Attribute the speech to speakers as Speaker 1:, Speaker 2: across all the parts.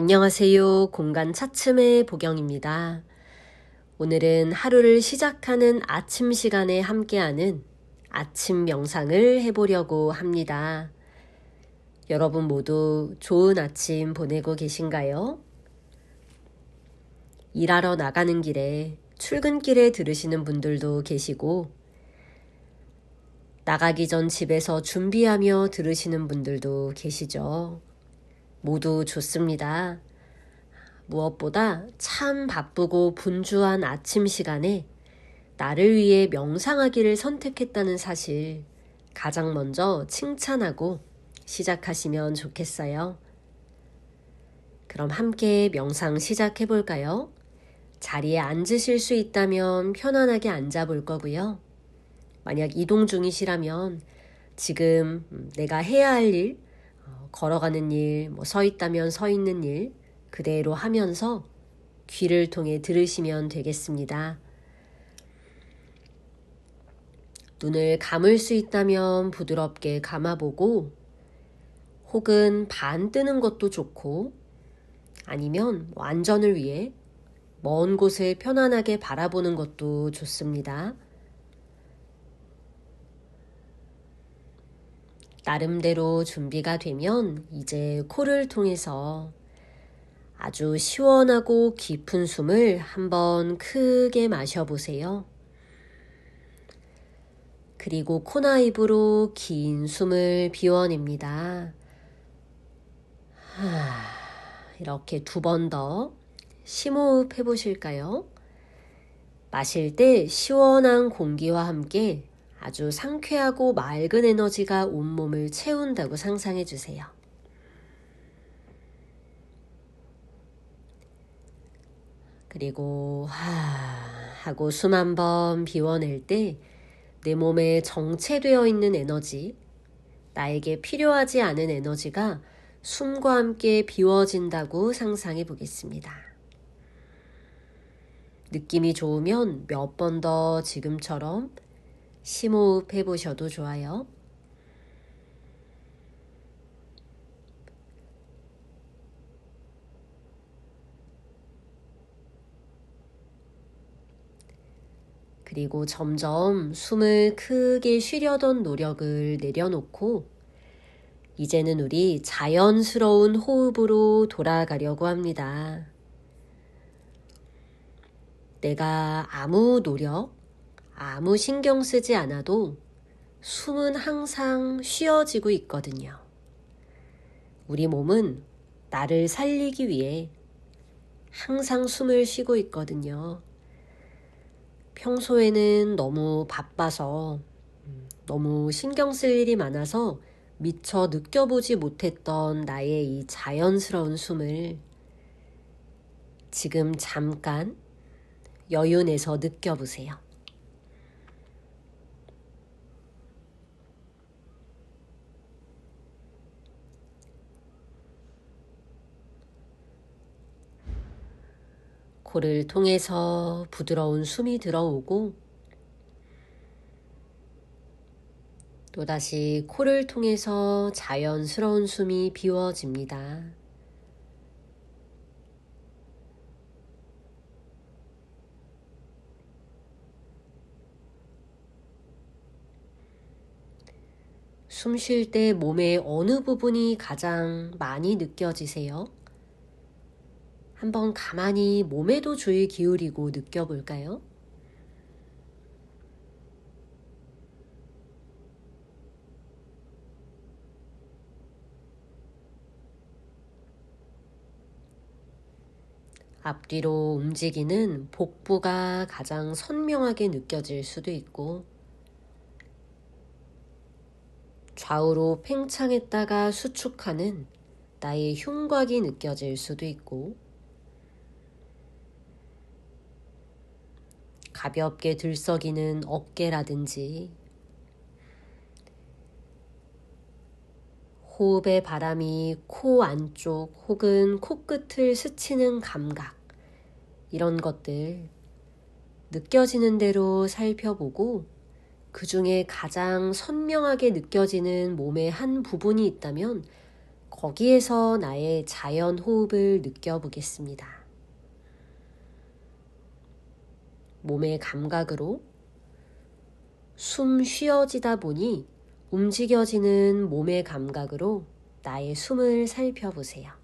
Speaker 1: 안녕하세요. 공간 차츰의 보경입니다. 오늘은 하루를 시작하는 아침 시간에 함께하는 아침 명상을 해보려고 합니다. 여러분 모두 좋은 아침 보내고 계신가요? 일하러 나가는 길에 출근길에 들으시는 분들도 계시고 나가기 전 집에서 준비하며 들으시는 분들도 계시죠. 모두 좋습니다. 무엇보다 참 바쁘고 분주한 아침 시간에 나를 위해 명상하기를 선택했다는 사실 가장 먼저 칭찬하고 시작하시면 좋겠어요. 그럼 함께 명상 시작해 볼까요? 자리에 앉으실 수 있다면 편안하게 앉아 볼 거고요. 만약 이동 중이시라면 지금 내가 해야 할 일, 걸어가는 일, 서 있다면 서 있는 일 그대로 하면서 귀를 통해 들으시면 되겠습니다. 눈을 감을 수 있다면 부드럽게 감아보고 혹은 반 뜨는 것도 좋고 아니면 안전을 위해 먼 곳을 편안하게 바라보는 것도 좋습니다. 나름대로 준비가 되면 이제 코를 통해서 아주 시원하고 깊은 숨을 한번 크게 마셔보세요. 그리고 코나 입으로 긴 숨을 비워냅니다. 이렇게 2번 더 심호흡 해보실까요? 마실 때 시원한 공기와 함께 아주 상쾌하고 맑은 에너지가 온몸을 채운다고 상상해 주세요. 그리고 하고 숨 한번 비워낼 때 내 몸에 정체되어 있는 에너지, 나에게 필요하지 않은 에너지가 숨과 함께 비워진다고 상상해 보겠습니다. 느낌이 좋으면 몇 번 더 지금처럼 심호흡 해보셔도 좋아요. 그리고 점점 숨을 크게 쉬려던 노력을 내려놓고 이제는 우리 자연스러운 호흡으로 돌아가려고 합니다. 내가 아무 노력, 아무 신경 쓰지 않아도 숨은 항상 쉬어지고 있거든요. 우리 몸은 나를 살리기 위해 항상 숨을 쉬고 있거든요. 평소에는 너무 바빠서 너무 신경 쓸 일이 많아서 미처 느껴보지 못했던 나의 이 자연스러운 숨을 지금 잠깐 여유 내서 느껴보세요. 코를 통해서 부드러운 숨이 들어오고 또다시 코를 통해서 자연스러운 숨이 비워집니다. 숨 쉴 때 몸의 어느 부분이 가장 많이 느껴지세요? 한번 가만히 몸에도 주의 기울이고 느껴볼까요? 앞뒤로 움직이는 복부가 가장 선명하게 느껴질 수도 있고 좌우로 팽창했다가 수축하는 나의 흉곽이 느껴질 수도 있고 가볍게 들썩이는 어깨라든지 호흡의 바람이 코 안쪽 혹은 코끝을 스치는 감각 이런 것들 느껴지는 대로 살펴보고 그 중에 가장 선명하게 느껴지는 몸의 한 부분이 있다면 거기에서 나의 자연 호흡을 느껴보겠습니다. 몸의 감각으로 숨 쉬어지다 보니 움직여지는 몸의 감각으로 나의 숨을 살펴보세요.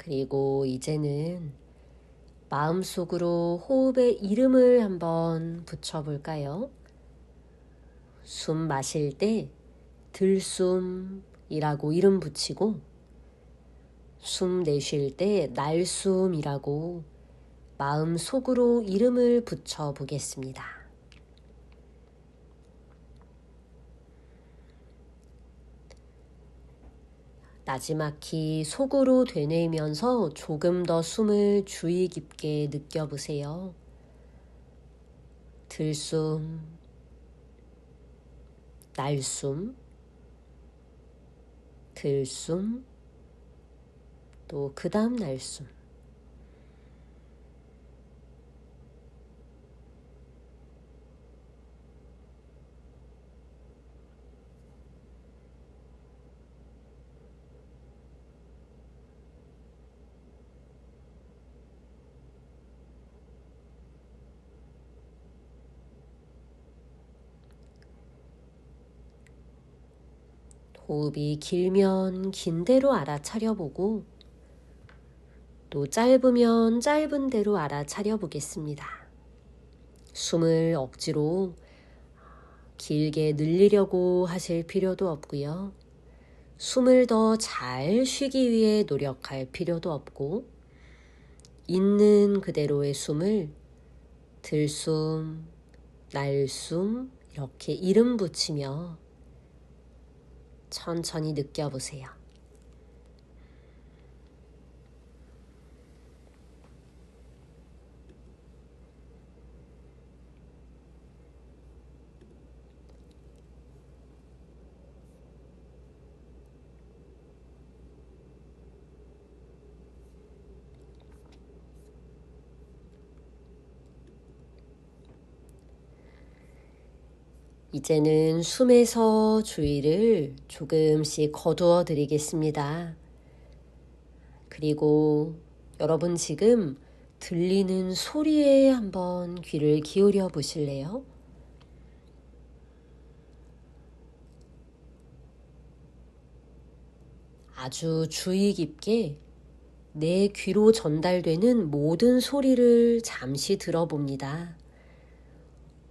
Speaker 1: 그리고 이제는 마음속으로 호흡의 이름을 한번 붙여볼까요? 숨 마실 때 들숨이라고 이름 붙이고, 숨 내쉴 때 날숨이라고 마음속으로 이름을 붙여보겠습니다. 나지막히 속으로 되뇌이면서 조금 더 숨을 주의 깊게 느껴보세요. 들숨, 날숨, 들숨, 또 그 다음 날숨. 호흡이 길면 긴 대로 알아차려보고, 또 짧으면 짧은 대로 알아차려 보겠습니다. 숨을 억지로 길게 늘리려고 하실 필요도 없고요. 숨을 더 잘 쉬기 위해 노력할 필요도 없고, 있는 그대로의 숨을 들숨, 날숨 이렇게 이름 붙이며 천천히 느껴보세요. 이제는 숨에서 주의를 조금씩 거두어 드리겠습니다. 그리고 여러분 지금 들리는 소리에 한번 귀를 기울여 보실래요? 아주 주의 깊게 내 귀로 전달되는 모든 소리를 잠시 들어봅니다.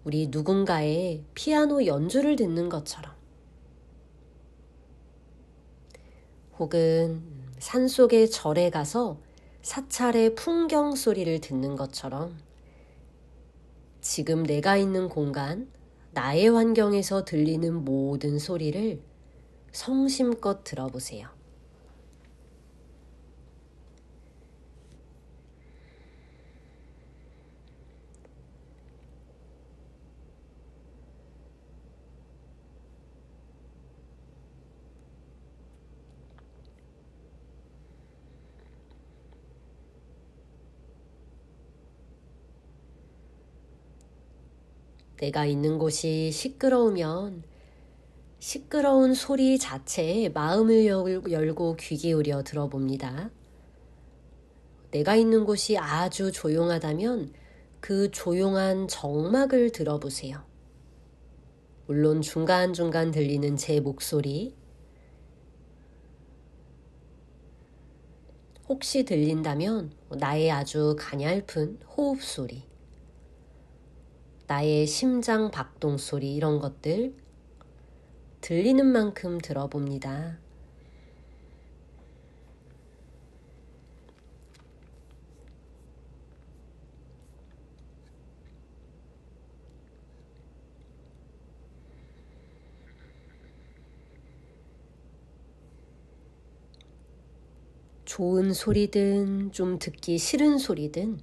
Speaker 1: 우리 누군가의 피아노 연주를 듣는 것처럼, 혹은 산속의 절에 가서 사찰의 풍경 소리를 듣는 것처럼 지금 내가 있는 공간, 나의 환경에서 들리는 모든 소리를 성심껏 들어보세요. 내가 있는 곳이 시끄러우면 시끄러운 소리 자체에 마음을 열고 귀 기울여 들어봅니다. 내가 있는 곳이 아주 조용하다면 그 조용한 정막을 들어보세요. 물론 중간중간 들리는 제 목소리, 혹시 들린다면 나의 아주 가냘픈 호흡 소리, 나의 심장 박동 소리, 이런 것들 들리는 만큼 들어봅니다. 좋은 소리든 좀 듣기 싫은 소리든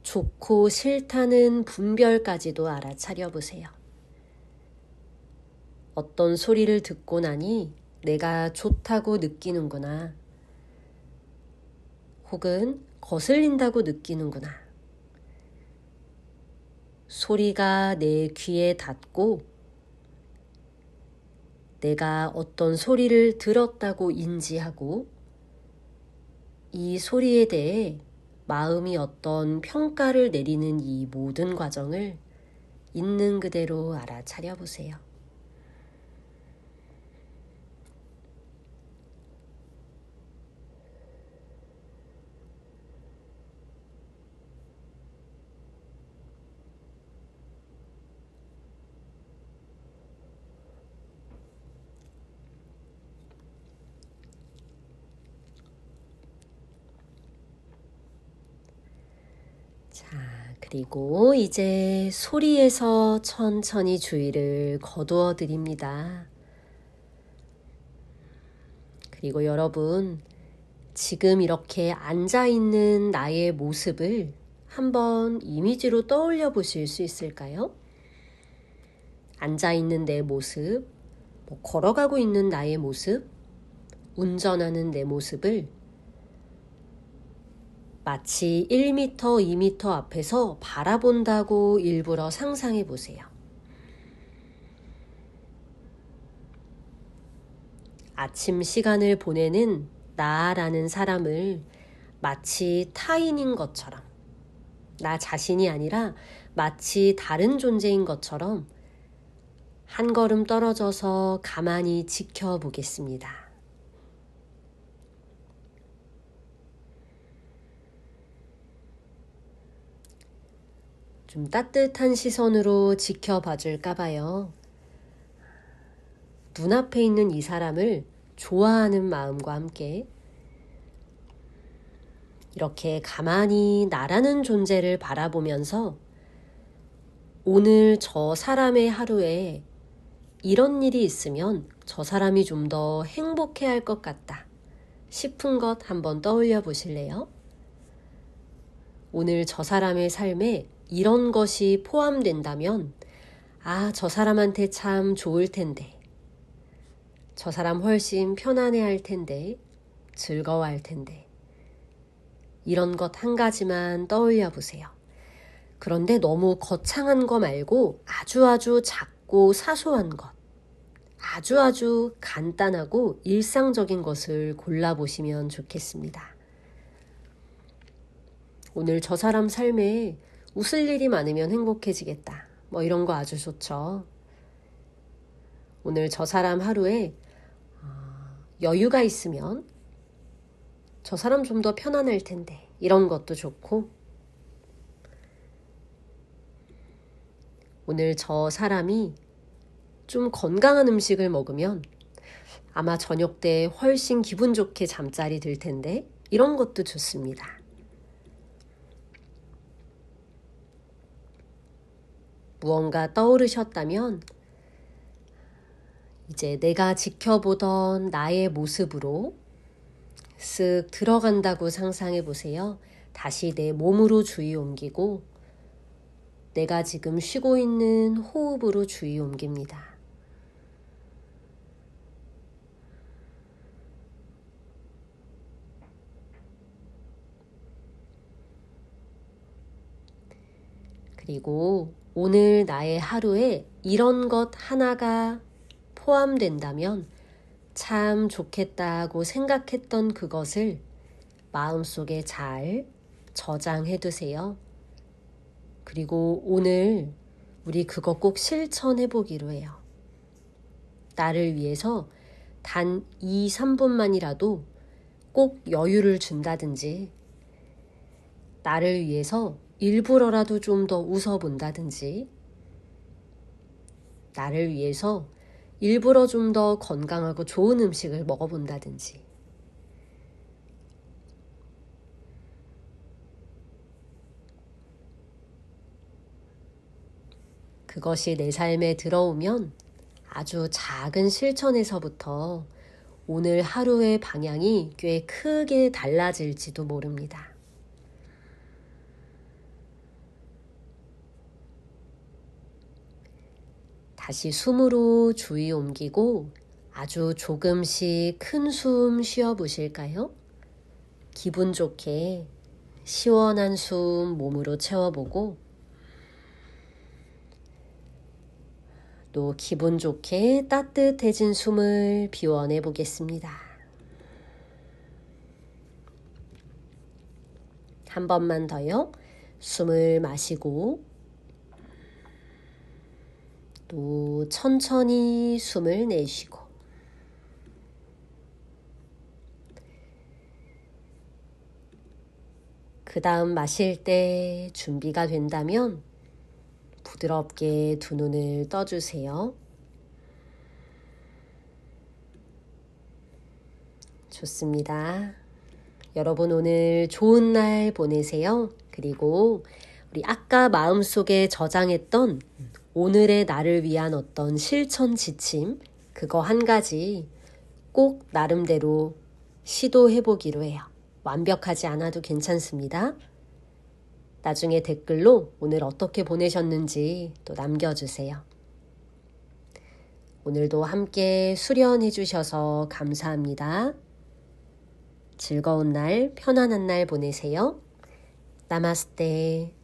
Speaker 1: 좋고 싫다는 분별까지도 알아차려 보세요. 어떤 소리를 듣고 나니 내가 좋다고 느끼는구나. 혹은 거슬린다고 느끼는구나. 소리가 내 귀에 닿고 내가 어떤 소리를 들었다고 인지하고 이 소리에 대해 마음이 어떤 평가를 내리는 이 모든 과정을 있는 그대로 알아차려 보세요. 자, 그리고 이제 소리에서 천천히 주의를 거두어 드립니다. 그리고 여러분, 지금 이렇게 앉아있는 나의 모습을 한번 이미지로 떠올려 보실 수 있을까요? 앉아있는 내 모습, 걸어가고 있는 나의 모습, 운전하는 내 모습을 마치 1m, 2m 앞에서 바라본다고 일부러 상상해 보세요. 아침 시간을 보내는 나라는 사람을 마치 타인인 것처럼, 나 자신이 아니라 마치 다른 존재인 것처럼 한 걸음 떨어져서 가만히 지켜보겠습니다. 좀 따뜻한 시선으로 지켜봐 줄까 봐요. 눈앞에 있는 이 사람을 좋아하는 마음과 함께 이렇게 가만히 나라는 존재를 바라보면서 오늘 저 사람의 하루에 이런 일이 있으면 저 사람이 좀 더 행복해할 것 같다 싶은 것 한번 떠올려 보실래요? 오늘 저 사람의 삶에 이런 것이 포함된다면 저 사람한테 참 좋을 텐데, 저 사람 훨씬 편안해할 텐데, 즐거워할 텐데, 이런 것 한 가지만 떠올려 보세요. 그런데 너무 거창한 거 말고 아주 작고 사소한 것, 아주 간단하고 일상적인 것을 골라보시면 좋겠습니다. 오늘 저 사람 삶에 웃을 일이 많으면 행복해지겠다. 이런 거 아주 좋죠. 오늘 저 사람 하루에 여유가 있으면 저 사람 좀 더 편안할 텐데, 이런 것도 좋고, 오늘 저 사람이 좀 건강한 음식을 먹으면 아마 저녁 때 훨씬 기분 좋게 잠자리 들 텐데, 이런 것도 좋습니다. 무언가 떠오르셨다면 이제 내가 지켜보던 나의 모습으로 쓱 들어간다고 상상해 보세요. 다시 내 몸으로 주의 옮기고 내가 지금 쉬고 있는 호흡으로 주의 옮깁니다. 그리고 오늘 나의 하루에 이런 것 하나가 포함된다면 참 좋겠다고 생각했던 그것을 마음속에 잘 저장해 두세요. 그리고 오늘 우리 그거 꼭 실천해 보기로 해요. 나를 위해서 단 2, 3분만이라도 꼭 여유를 준다든지, 나를 위해서 일부러라도 좀 더 웃어본다든지, 나를 위해서 일부러 좀 더 건강하고 좋은 음식을 먹어본다든지, 그것이 내 삶에 들어오면 아주 작은 실천에서부터 오늘 하루의 방향이 꽤 크게 달라질지도 모릅니다. 다시 숨으로 주의 옮기고 아주 조금씩 큰 숨 쉬어 보실까요? 기분 좋게 시원한 숨 몸으로 채워보고 또 기분 좋게 따뜻해진 숨을 비워내 보겠습니다. 한 번만 더요. 숨을 마시고 또 천천히 숨을 내쉬고 그 다음 마실 때 준비가 된다면 부드럽게 두 눈을 떠주세요. 좋습니다. 여러분 오늘 좋은 날 보내세요. 그리고 우리 아까 마음속에 저장했던 오늘의 나를 위한 어떤 실천 지침 그거 한 가지 꼭 나름대로 시도해 보기로 해요. 완벽하지 않아도 괜찮습니다. 나중에 댓글로 오늘 어떻게 보내셨는지 또 남겨주세요. 오늘도 함께 수련해 주셔서 감사합니다. 즐거운 날, 편안한 날 보내세요. 나마스테.